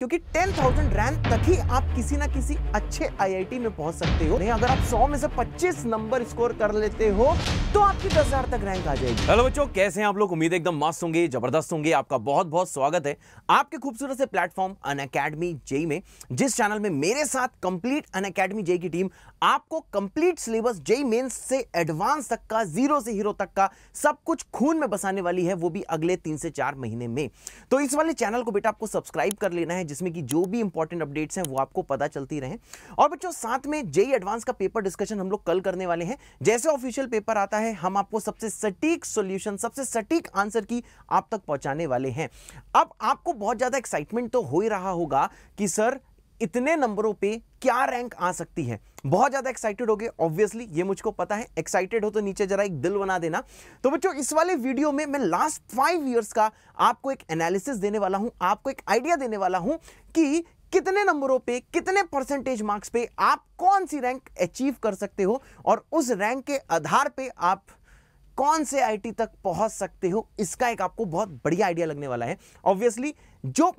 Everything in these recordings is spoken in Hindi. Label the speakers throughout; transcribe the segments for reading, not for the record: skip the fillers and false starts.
Speaker 1: क्योंकि 10,000 रैंक तक ही आप किसी ना किसी अच्छे आईआईटी में पहुंच सकते हो। नहीं, अगर आप 100 में से 25 नंबर स्कोर कर लेते हो तो आपकी 10,000 तक रैंक आ जाएगी। हेलो बच्चों, कैसे हैं आप लोग? उम्मीद है एकदम मस्त होंगे, जबरदस्त होंगे। आपका बहुत बहुत स्वागत है आपके खूबसूरत से प्लेटफॉर्म अनअकैडमी जेई में, जिस चैनल में मेरे साथ कंप्लीट अनअकैडमी जेई की टीम आपको कंप्लीट सिलेबस जेई मेंस से एडवांस तक का, जीरो से हीरो तक का सब कुछ खून में बसाने वाली है, वो भी अगले 3 से 4 महीने में। तो इस वाले चैनल को बेटा आपको सब्सक्राइब कर लेना है, जिसमें कि जो भी इंपॉर्टेंट अपडेट्स हैं वो आपको पता चलती रहें। और बच्चों, साथ में जेई एडवांस का पेपर डिस्कशन हम लोग कल करने वाले हैं। जैसे ऑफिशियल पेपर आता है, हम आपको सबसे सटीक सॉल्यूशन, सबसे सटीक आंसर की आप तक पहुंचाने वाले हैं। अब आपको बहुत ज्यादा एक्साइटमेंट तो हो ही रहा होगा कि सर इतने नंबरों पे क्या रैंक आ सकती है। बहुत ज्यादा एक्साइटेड हो गए, ऑब्वियसली ये मुझको पता है। एक्साइटेड हो तो नीचे जरा एक दिल बना देना। तो बच्चों, इस वाले वीडियो में मैं लास्ट 5 इयर्स का आपको एक एनालिसिस देने वाला हूं, आपको एक आइडिया देने वाला हूं कि कितने नंबरों पे, कितने परसेंटेज मार्क्स पे आप कौन सी रैंक अचीव कर सकते हो, और उस रैंक के आधार पे आप कौन से आईटी तक पहुंच सकते हो। इसका एक आपको बहुत बढ़िया आइडिया लगने वाला है। ऑब्वियसली जो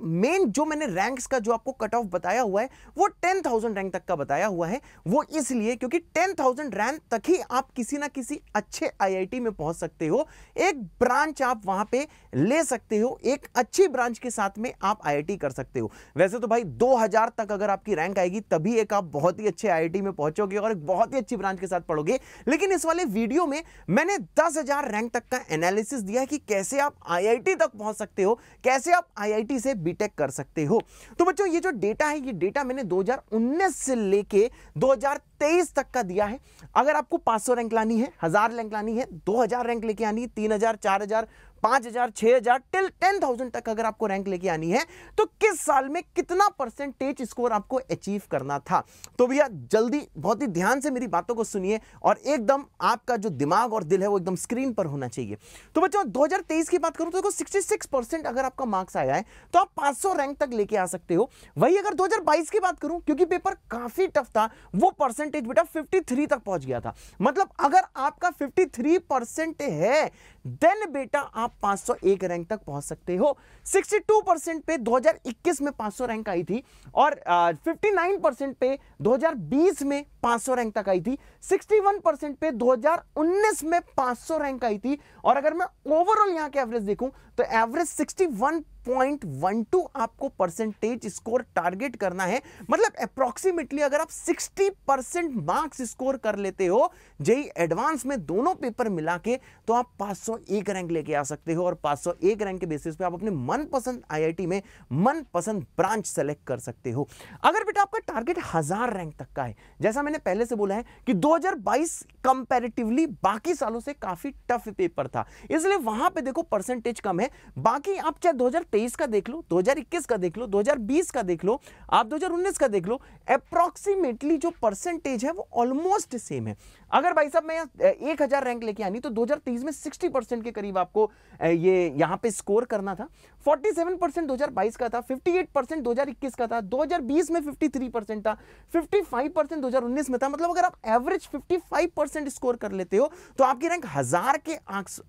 Speaker 1: मैंने रैंक्स का जो आपको कट ऑफ बताया हुआ है वो 10,000 रैंक तक का बताया हुआ है। वो इसलिए क्योंकि 10,000 रैंक तक ही आप किसी ना किसी अच्छे आईआईटी में पहुंच सकते हो। एक ब्रांच आप वहां पे ले सकते हो, एक अच्छी ब्रांच के साथ में आप आईआईटी कर सकते हो। वैसे तो भाई 2,000 तक अगर आपकी रैंक आएगी तभी एक आप बहुत ही अच्छे आईआईटी में पहुंचोगे और एक बहुत ही अच्छी ब्रांच के साथ पढ़ोगे। लेकिन इस वाले वीडियो में मैंने 10,000 रैंक तक का एनालिसिस दिया है कि कैसे आप आईआईटी तक पहुंच सकते हो, कैसे आप आईआईटी से बीटेक कर सकते हो। तो बच्चों, ये जो डेटा है, ये डेटा मैंने 2019 से लेके 2023 तक का दिया है। अगर आपको 500 रैंक लानी है, 1000 रैंक लानी है, 2000 रैंक लेके आनी है, 3000, 4000, 5000, 6000 टिल 10,000 तक अगर आपको रैंक लेके आनी है, तो किस साल में कितना परसेंटेज स्कोर आपको अचीव करना था। तो भैया जल्दी, बहुत ही ध्यान से मेरी बातों को सुनिए और एकदम आपका जो दिमाग और दिल है वो एकदम स्क्रीन पर होना चाहिए। तो बच्चों, 2023 की बात करूं तो देखो 66% अगर आपका मार्क्स आया है तो आप 500 रैंक तक लेके आ सकते हो। वही अगर 2022 की बात करूं, क्योंकि पेपर काफी टफ था, वो परसेंटेज बेटा 53 तक पहुंच गया था। मतलब अगर आपका 53% है देन बेटा आप 501 रैंक तक पहुंच सकते हो। 62% पे 2021 में 500 रैंक आई थी और 59% पे 2020 में 500 रैंक तक आई थी। 61% पे 2019 में 500 रैंक आई थी। और अगर मैं ओवरऑल यहां के एवरेज देखूं तो एवरेज 61.12 आपको परसेंटेज स्कोर टारगेट करना है। मतलब अप्रॉक्सीमेटली अगर आप 60% मार्क्स स्कोर कर लेते हो जेई एडवांस में दोनों पेपर मिला के, तो आप 501 रैंक लेके आ सकते हो। और 501 रैंक के बेसिस पे आप अपने मनपसंद आईआईटी में मनपसंद ब्रांच सेलेक्ट कर सकते हो। अगर बेटा आपका टारगेट 1000 रैंक तक का है, जैसा मैंने पहले से बोला है कि 2022 कंपैरेटिवली बाकी सालों से काफी टफ पेपर था, इसलिए वहां पे देखो परसेंटेज कम है। बाकी आप चाहे 2023 का देख लो, 2021 का देख लो, 2020 का देख लो, आप 2019 का देख लो, अप्रॉक्सीमेटली जो परसेंटेज है वो ऑलमोस्ट सेम है। अगर भाई साहब मैं 1000 रैंक लेके आनी तो 2023 में 60% के करीब आपको ये यहां पे स्कोर करना था। 47% 2022 का था, 58% 2021 का था, 2020 में 53% था, 55% 2019 में था। मतलब अगर आप एवरेज 55% स्कोर कर लेते हो तो आपकी रैंक 1000 के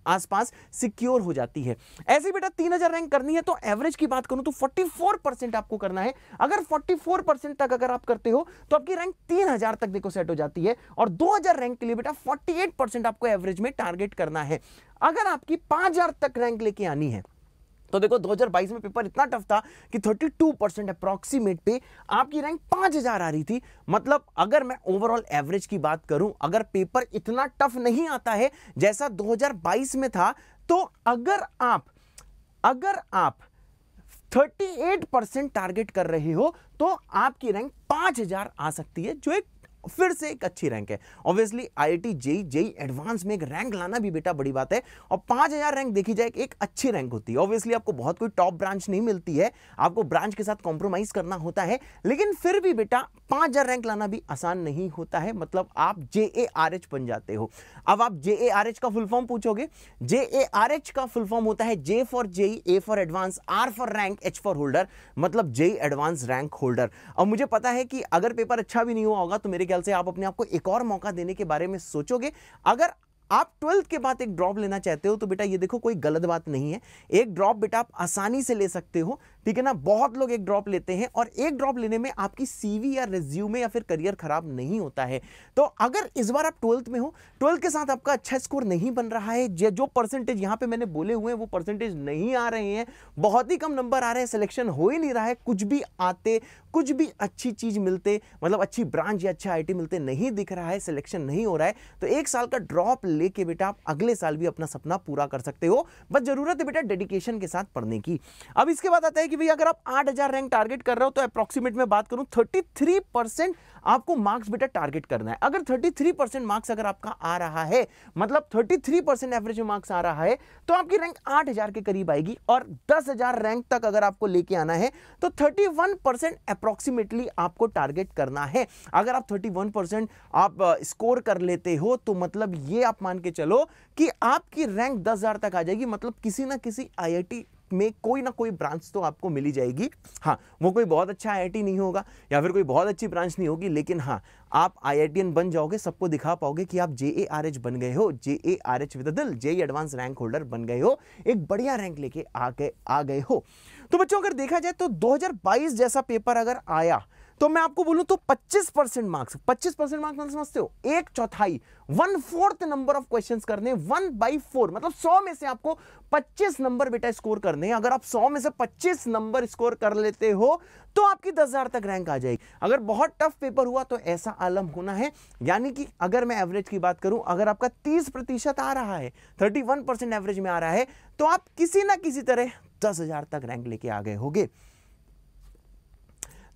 Speaker 1: आसपास सिक्योर हो जाती है। ऐसे बेटा 3000 रैंक करनी है तो एवरेज की बात करूं तो 44% आपको करना है। अगर 44% तक अगर आप करते हो तो आपकी रैंक 3000 तक देखो सेट हो जाती है। और 2000 रैंक के लिए बेटा 48% आपको एवरेज में टारगेट करना है। अगर आपकी 5000 तक रैंक लेके आनी है तो देखो 2022 में पेपर इतना टफ था कि 32% अप्रॉक्सीमेट पे आपकी रैंक 5000 आ रही थी। मतलब अगर मैं ओवरऑल एवरेज की बात करूं, अगर पेपर इतना टफ नहीं आता है जैसा 2022 में था, तो अगर आप 38% टारगेट कर रहे हो तो आपकी रैंक 5000 आ सकती है, जो एक फिर से एक अच्छी रैंक है। ऑब्वियसली आईआईटी जेई एडवांस में एक रैंक लाना भी बेटा बड़ी बात है, और 5000 रैंक देखी जाए एक अच्छी रैंक होती है। ऑब्वियसली आपको बहुत कोई टॉप ब्रांच नहीं मिलती है, आपको ब्रांच के साथ कॉम्प्रोमाइज करना होता है, लेकिन फिर भी बेटा 5000 रैंक लाना भी आसान नहीं होता है। मतलब आप JARH बन जाते हो। अब आप JARH का फुल फॉर्म पूछोगे, JARH का फुल फॉर्म होता है J for JEE, A for advance, R for rank, H for holder, मतलब जेई एडवांस रैंक होल्डर। और मुझे पता है कि अगर पेपर अच्छा भी नहीं हुआ होगा तो मेरे ख्याल से आप अपने आप को एक और मौका देने के बारे में सोचोगे। अगर आप 12th के बाद एक ड्रॉप लेना चाहते हो तो बेटा ये देखो कोई गलत बात नहीं है। एक ड्रॉप बेटा आप आसानी से ले सकते हो, ठीक है ना। बहुत लोग एक ड्रॉप लेते हैं और एक ड्रॉप लेने में आपकी सीवी या रिज्यूमे या फिर करियर खराब नहीं होता है। तो अगर इस बार आप 12th में हो, 12th के साथ आपका अच्छा स्कोर नहीं बन रहा है, जो परसेंटेज यहां पे मैंने बोले हुए हैं वो परसेंटेज नहीं आ रहे हैं, बहुत ही कम नंबर आ रहे हैं, सिलेक्शन हो ही नहीं रहा है, कुछ भी आते, कुछ भी अच्छी चीज मिलते, मतलब अच्छी ब्रांच या अच्छा आईटी मिलते नहीं दिख रहा है, सिलेक्शन नहीं हो रहा है, तो एक साल का ड्रॉप लेके बेटा आप अगले साल भी अपना सपना पूरा कर सकते हो। बस जरूरत है बेटा डेडिकेशन के साथ पढ़ने की। अब इसके बाद आता है कि भाई अगर आप 8000 रैंक टारगेट कर रहे हो तो अप्रॉक्सीमेट में बात करूं 33% आपको मार्क्स बेटा टारगेट करना है। अगर 33% मार्क्स अगर आपका आ रहा है, मतलब 33% एवरेज मार्क्स आ रहा है, तो आपकी रैंक 8000 के करीब आएगी। और 10000 रैंक तक अगर आपको लेके आना है तो 31% अप्रॉक्सीमेटली आपको टारगेट करना है। अगर आप 31% आप स्कोर कर लेते हो तो मतलब ये आप मान के चलो कि आपकी रैंक 10000 तक आ जाएगी। मतलब किसी ना किसी आईआईटी में कोई ना कोई ब्रांच तो आपको मिली जाएगी। हाँ, वो कोई बहुत अच्छा आईआईटी नहीं होगा या फिर कोई बहुत अच्छी ब्रांच नहीं होगी, लेकिन हाँ आप आईआईटीएन बन जाओगे, सबको दिखा पाओगे कि आप जेएआरएच बन गए हो, जेएआरएच विद दिल, जेई एडवांस रैंक होल्डर बन गए हो, एक बढ़िया रैंक लेके आ गए हो। तो बच्चों अगर देखा जाए तो 2022 जैसा पेपर अगर आया तो मैं आपको बोलूं तो 25% मार्क्स मतलब समझते हो, 1/4 1/4 नंबर ऑफ क्वेश्चंस करने, 1/4 मतलब 100 में से आपको 25 नंबर बेटा स्कोर करने हैं। अगर आप 100 में से 25 नंबर स्कोर कर लेते हो तो आपकी 10000 तक रैंक आ जाएगी। अगर बहुत टफ पेपर हुआ तो ऐसा आलम होना है, यानी कि अगर मैं एवरेज की बात करूं, अगर आपका 30% आ रहा है, 31% एवरेज में आ रहा है, तो आप किसी ना किसी तरह 10000 तक रैंक लेके आ गए होगे।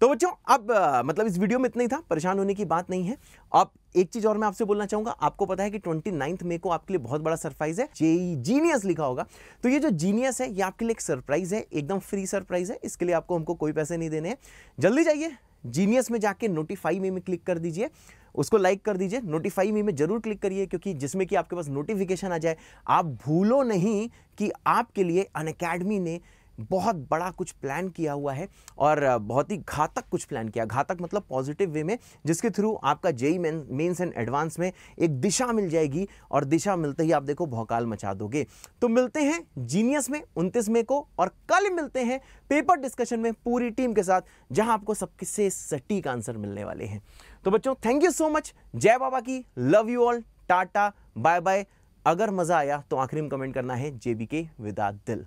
Speaker 1: तो बच्चों अब मतलब इस वीडियो में इतना ही था, परेशान होने की बात नहीं है। अब एक चीज और मैं आपसे बोलना चाहूंगा, आपको पता है कि 29 मई को आपके लिए बहुत बड़ा सरप्राइज है, जेई जीनियस लिखा होगा। तो ये जो जीनियस है ये आपके लिए एक सरप्राइज है, एकदम फ्री सरप्राइज है। इसके लिए आपको हमको कोई पैसे नहीं देने हैं। जल्दी जाइए जीनियस में जाके नोटिफाई मी में क्लिक कर दीजिए, उसको लाइक कर दीजिए, नोटिफाई मी में जरूर क्लिक करिए, क्योंकि जिसमें कि आपके पास नोटिफिकेशन आ जाए। आप भूलो नहीं कि आपके लिए अनअकैडमी ने बहुत बड़ा कुछ प्लान किया हुआ है और बहुत ही घातक कुछ प्लान किया। घातक मतलब पॉजिटिव वे में, जिसके थ्रू आपका जेई मेंस एंड एडवांस में एक दिशा मिल जाएगी और दिशा मिलते ही आप देखो भौकाल मचा दोगे। तो मिलते हैं जीनियस में 29 मई को और कल मिलते हैं पेपर डिस्कशन में पूरी टीम के साथ, जहां आपको सबसे सटीक आंसर मिलने वाले हैं। तो बच्चों थैंक यू सो मच, जय बाबा की, love you all, tata bye bye. अगर मजा आया तो आखिरी में कमेंट करना है जेबीके विद दिल।